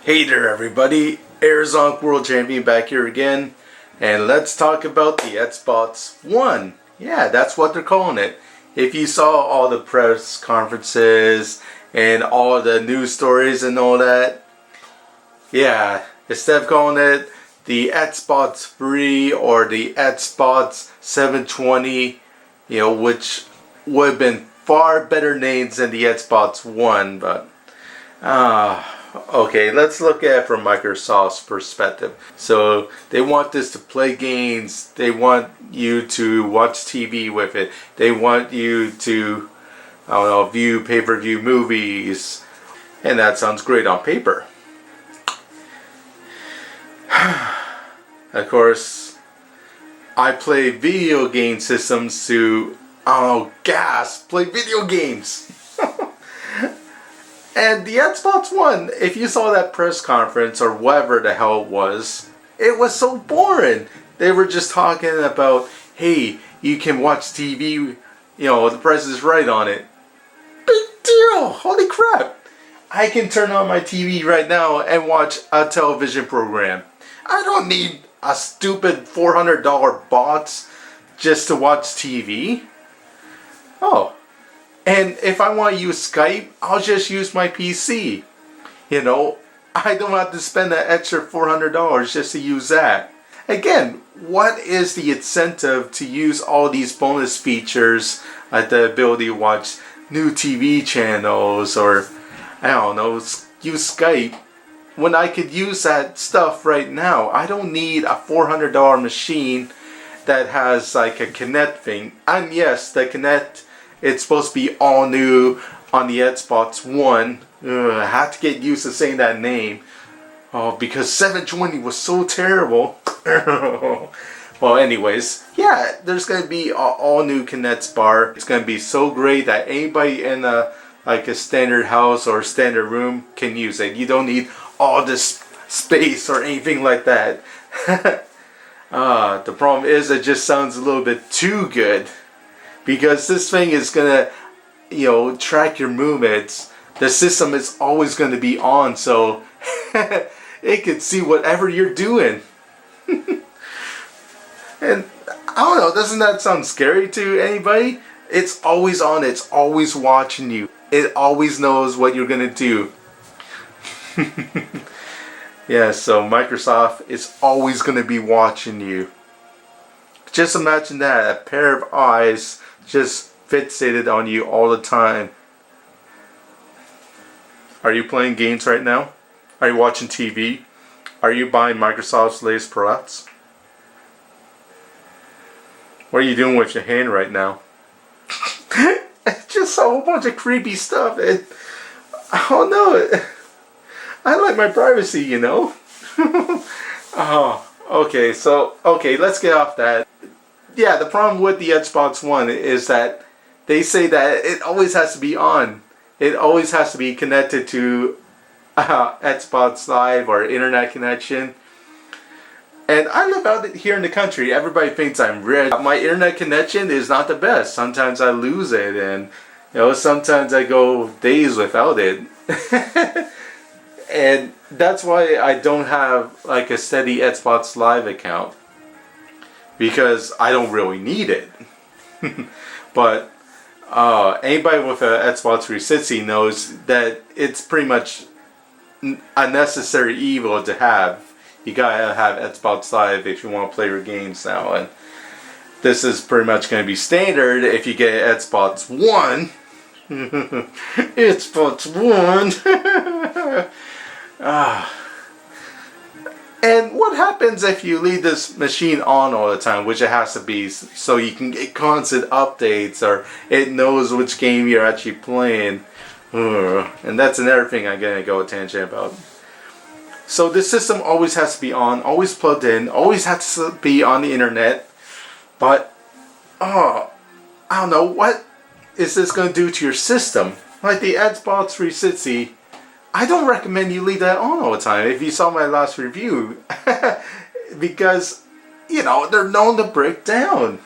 Hey there everybody, Airzonk World Champion back here again, and let's talk about the Xbox One. Yeah, that's what they're calling it. If you saw all the press conferences and all the news stories and all that, yeah, instead of calling it the Xbox 3 or the Xbox 720, which would have been far better names than the Xbox One, but okay, let's look at it from Microsoft's perspective. So they want this to play games. They want you to watch TV with it. They want you to, view pay-per-view movies. And that sounds great on paper. Of course, I play video game systems to, play video games. And the Xbox One, if you saw that press conference or whatever the hell it was so boring. They were just talking about, hey, you can watch TV, the price is right on it. Big deal! Holy crap! I can turn on my TV right now and watch a television program. I don't need a stupid $400 box just to watch TV. Oh. And if I want to use Skype, I'll just use my PC. I don't have to spend that extra $400 just to use that. Again, what is the incentive to use all these bonus features, like the ability to watch new TV channels or, use Skype, when I could use that stuff right now? I don't need a $400 machine that has like a Kinect thing. And yes, the Kinect, it's supposed to be all new on the Xbox One. I have to get used to saying that name. Because 720 was so terrible. Well, anyways, yeah, there's going to be all new Kinect bar. It's going to be so great that anybody in a standard house or standard room can use it. You don't need all this space or anything like that. The problem is it just sounds a little bit too good. Because this thing is going to, track your movements. The system is always going to be on, so it can see whatever you're doing. And I don't know, doesn't that sound scary to anybody? It's always on, it's always watching you. It always knows what you're going to do. Yeah, so Microsoft is always going to be watching you. Just imagine that, a pair of eyes just fixated on you all the time. Are you playing games right now? Are you watching TV? Are you buying Microsoft's latest products? What are you doing with your hand right now? It's just a whole bunch of creepy stuff. I don't know. I like my privacy, Okay, let's get off that. Yeah, the problem with the Xbox One is that they say that it always has to be on. It always has to be connected to Xbox Live or internet connection. And I live out here in the country. Everybody thinks I'm rich. My internet connection is not the best. Sometimes I lose it, and sometimes I go days without it. And that's why I don't have like a steady Xbox Live account. Because I don't really need it. But anybody with an Xbox 360 knows that it's pretty much a necessary evil to have. You gotta have Xbox Live if you want to play your games now. And this is pretty much going to be standard if you get Xbox One. Xbox One. And what happens if you leave this machine on all the time, which it has to be, so you can get constant updates, or it knows which game you're actually playing. And that's another thing I'm going to go a tangent about. So this system always has to be on, always plugged in, always has to be on the internet. But, I don't know, what is this going to do to your system? Like the Xbox 360, I don't recommend you leave that on all the time, if you saw my last review. Because, they're known to break down.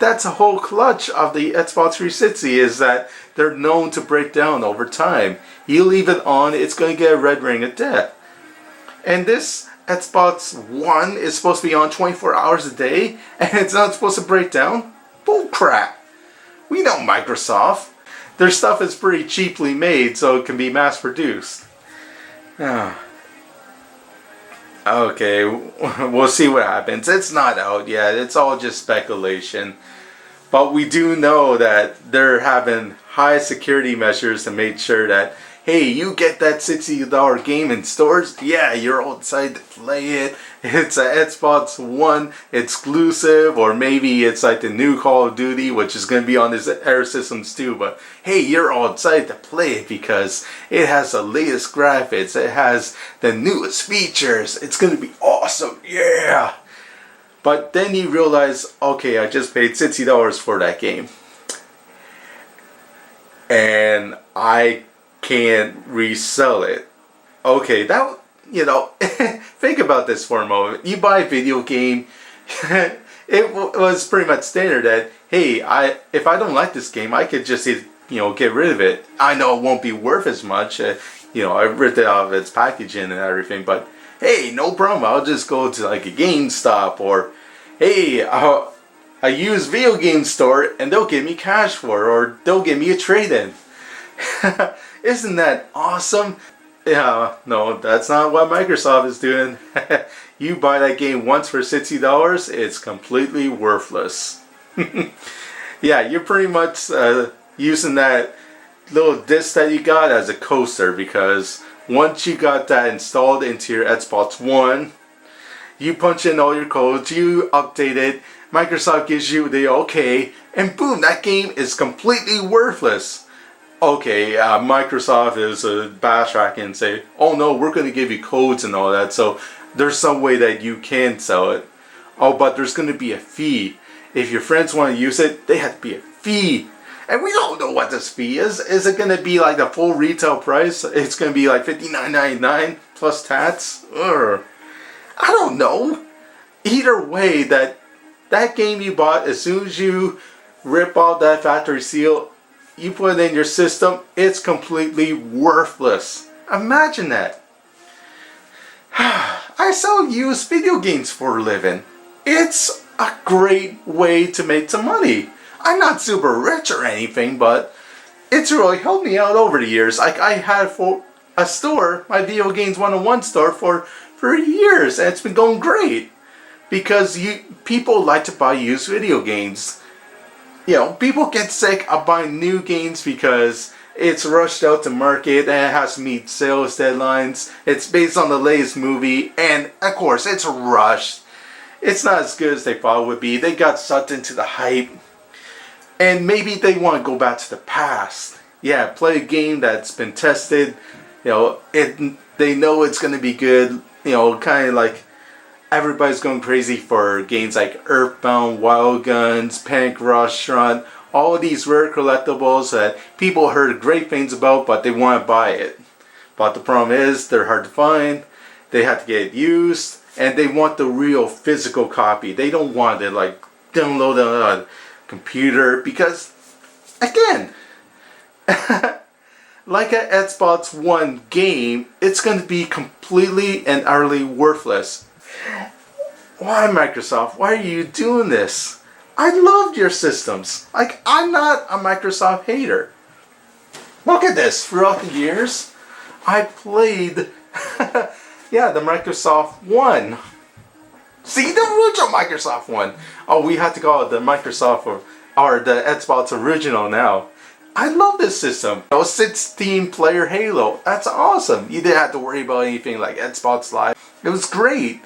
that's a whole clutch of the Xbox 360 is that they're known to break down over time. You leave it on, it's going to get a red ring of death. And this Xbox One is supposed to be on 24 hours a day, and it's not supposed to break down? Bull crap. We know Microsoft. Their stuff is pretty cheaply made, so it can be mass produced. Okay, we'll see what happens. It's not out yet. It's all just speculation. But we do know that they're having high security measures to make sure that, hey, you get that $60 game in stores? Yeah, you're all excited to play it. It's an Xbox One exclusive, or maybe it's like the new Call of Duty, which is going to be on this Air systems too. But hey, you're all excited to play it because it has the latest graphics. It has the newest features. It's going to be awesome. Yeah. But then you realize, okay, I just paid $60 for that game. And I can't resell it. Okay, that, think about this for a moment. You buy a video game, it was pretty much standard that, hey, if I don't like this game, I could just, get rid of it. I know it won't be worth as much. I ripped it out of its packaging and everything, but hey, no problem. I'll just go to like a GameStop, or hey, a used video game store, and they'll give me cash for it, or they'll give me a trade-in. Isn't that awesome? Yeah, no, that's not what Microsoft is doing. You buy that game once for $60, it's completely worthless. Yeah, you're pretty much using that little disc that you got as a coaster, because once you got that installed into your Xbox One, you punch in all your codes, you update it, Microsoft gives you the okay, and boom, that game is completely worthless. Okay, Microsoft is a backtrack and say, oh no, we're going to give you codes and all that, so there's some way that you can sell it. Oh, but there's going to be a fee. If your friends want to use it, they have to be a fee. And we don't know what this fee is. Is it going to be like the full retail price? It's going to be like $59.99 plus tax? I don't know. Either way, that game you bought, as soon as you rip out that factory seal, you put it in your system, it's completely worthless. Imagine that. I sell used video games for a living. It's a great way to make some money. I'm not super rich or anything, but it's really helped me out over the years. Like, I had for a store, my Video Games 101 store, for years, and it's been going great. Because people like to buy used video games. People get sick of buying new games because it's rushed out to market and it has to meet sales deadlines. It's based on the latest movie, and of course it's rushed. It's not as good as they thought it would be. They got sucked into the hype, and maybe they want to go back to the past. Yeah, play a game that's been tested. They know it's going to be good. Kind of like everybody's going crazy for games like Earthbound, Wild Guns, Panic Restaurant, all of these rare collectibles that people heard great things about, but they want to buy it. But the problem is, they're hard to find, they have to get used, and they want the real physical copy. They don't want it like downloaded on a computer, because, again, like an Xbox One game, it's going to be completely and utterly worthless. Why, Microsoft? Why are you doing this? I loved your systems. Like, I'm not a Microsoft hater. Look at this. Throughout the years, I played, the Microsoft One. See, the original Microsoft One. Oh, we have to call it the Microsoft or the Xbox original now. I love this system. 16-player Halo. That's awesome. You didn't have to worry about anything like Xbox Live. It was great.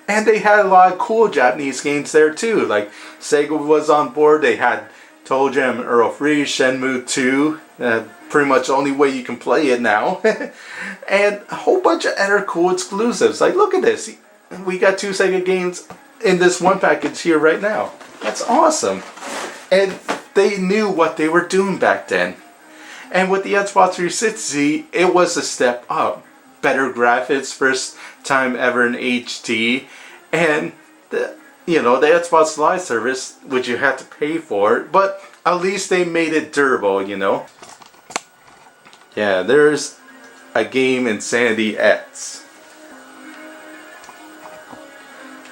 And they had a lot of cool Japanese games there too. Like, Sega was on board. They had Toe Jam and Earl Free, Shenmue 2. Pretty much the only way you can play it now. And a whole bunch of other cool exclusives. Like, look at this. We got 2 Sega games in this one package here right now. That's awesome. And they knew what they were doing back then. And with the Xbox 360, it was a step up. Better graphics, first time ever in HD, and you know, the Xbox Live service, which you had to pay for, but at least they made it durable, you know. Yeah, there's a game, Insanity X.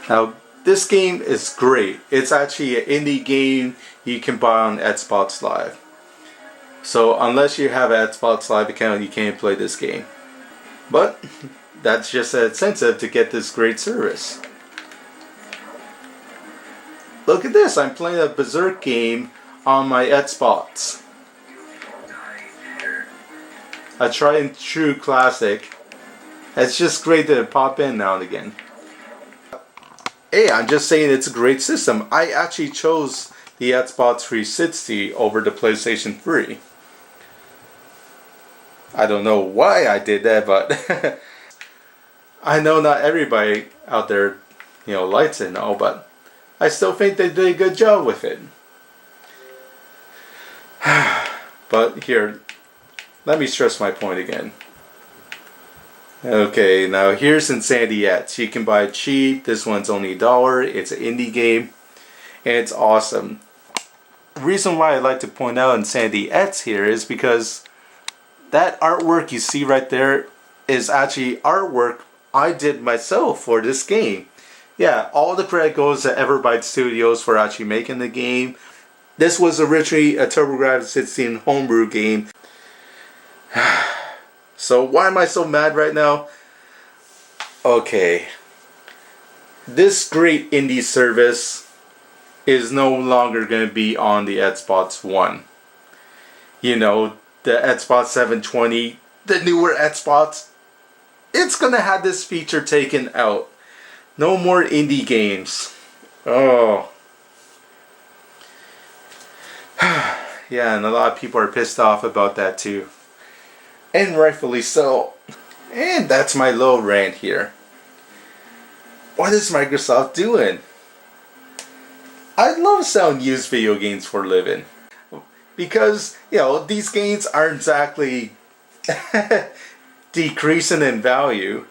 Now, this game is great. It's actually an indie game you can buy on Xbox Live. So unless you have an Xbox Live account, you can't play this game. But that's just an incentive to get this great service. Look at this, I'm playing a Berserk game on my Xbox. A tried and true classic. It's just great to pop in now and again. Hey, I'm just saying it's a great system. I actually chose the Xbox 360 over the PlayStation 3. I don't know why I did that, but I know not everybody out there, you know, likes it and all, but I still think they did a good job with it. But here, let me stress my point again. Okay, now here's Insanity X. You can buy it cheap. This one's only $1. It's an indie game, and it's awesome. The reason why I like to point out Insanity X here is because that artwork you see right there is actually artwork I did myself for this game. Yeah, all the credit goes to Everbyte Studios for actually making the game. This was originally a TurboGrafx-16 homebrew game. So why am I so mad right now? Okay. This great indie service is no longer going to be on the Xbox One. You know, the Xbox 720, the newer Xbox, it's going to have this feature taken out. No more indie games. Oh. Yeah, and a lot of people are pissed off about that too. And rightfully so. And that's my little rant here. What is Microsoft doing? I love selling used video games for a living. Because, you know, these games aren't exactly decreasing in value.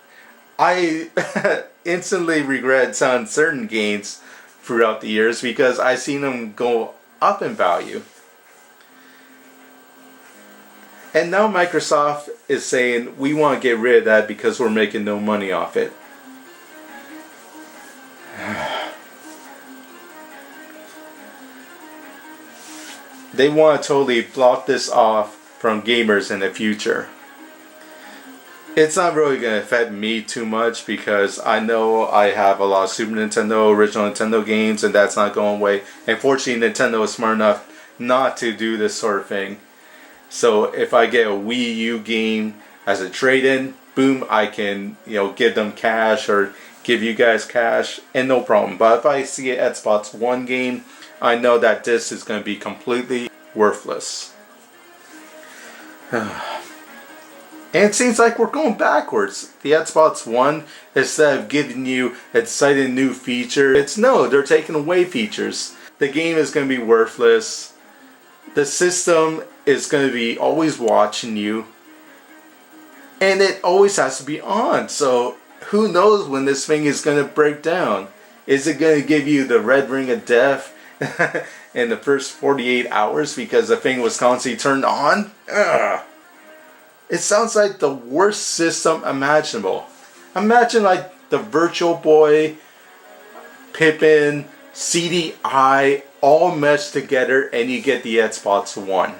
I instantly regret selling certain games throughout the years because I've seen them go up in value. And now Microsoft is saying we want to get rid of that because we're making no money off it. They want to totally block this off from gamers in the future. It's not really going to affect me too much because I know I have a lot of Super Nintendo, original Nintendo games, and that's not going away. Unfortunately, Nintendo is smart enough not to do this sort of thing. So if I get a Wii U game as a trade-in, boom, I can, you know, give them cash or give you guys cash, and no problem. But if I see an Xbox One game, I know that this is going to be completely worthless. And it seems like we're going backwards. The Xbox One, instead of giving you exciting new features, they're taking away features. The game is going to be worthless. The system is going to be always watching you. And it always has to be on. So who knows when this thing is going to break down? Is it going to give you the red ring of death in the first 48 hours because the thing was constantly turned on? Ugh. It sounds like the worst system imaginable. Imagine like the Virtual Boy, Pippin, CDI all meshed together and you get the Xbox One.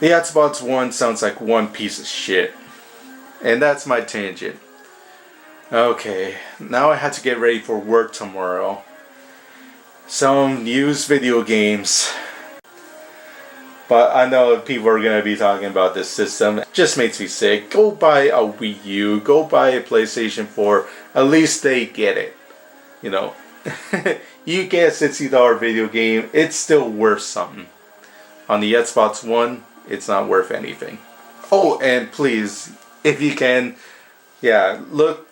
The Xbox One sounds like one piece of shit. And that's my tangent. Okay, now I have to get ready for work tomorrow. Some used video games. But I know people are going to be talking about this system. It just makes me sick. Go buy a Wii U. Go buy a PlayStation 4. At least they get it. You know. You get a $60 video game. It's still worth something. On the Xbox One, it's not worth anything. Oh, and please, if you can, yeah, look,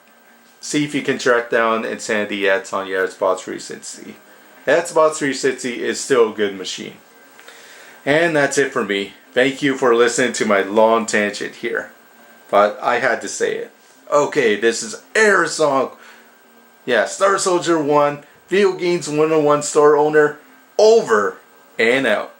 see if you can track down Insanity X on your Xbox 360. Xbox 360 is still a good machine. And that's it for me. Thank you for listening to my long tangent here. But I had to say it. Okay, this is Aerosong Yeah, Star Soldier 1, Video Games 101 store owner, over and out.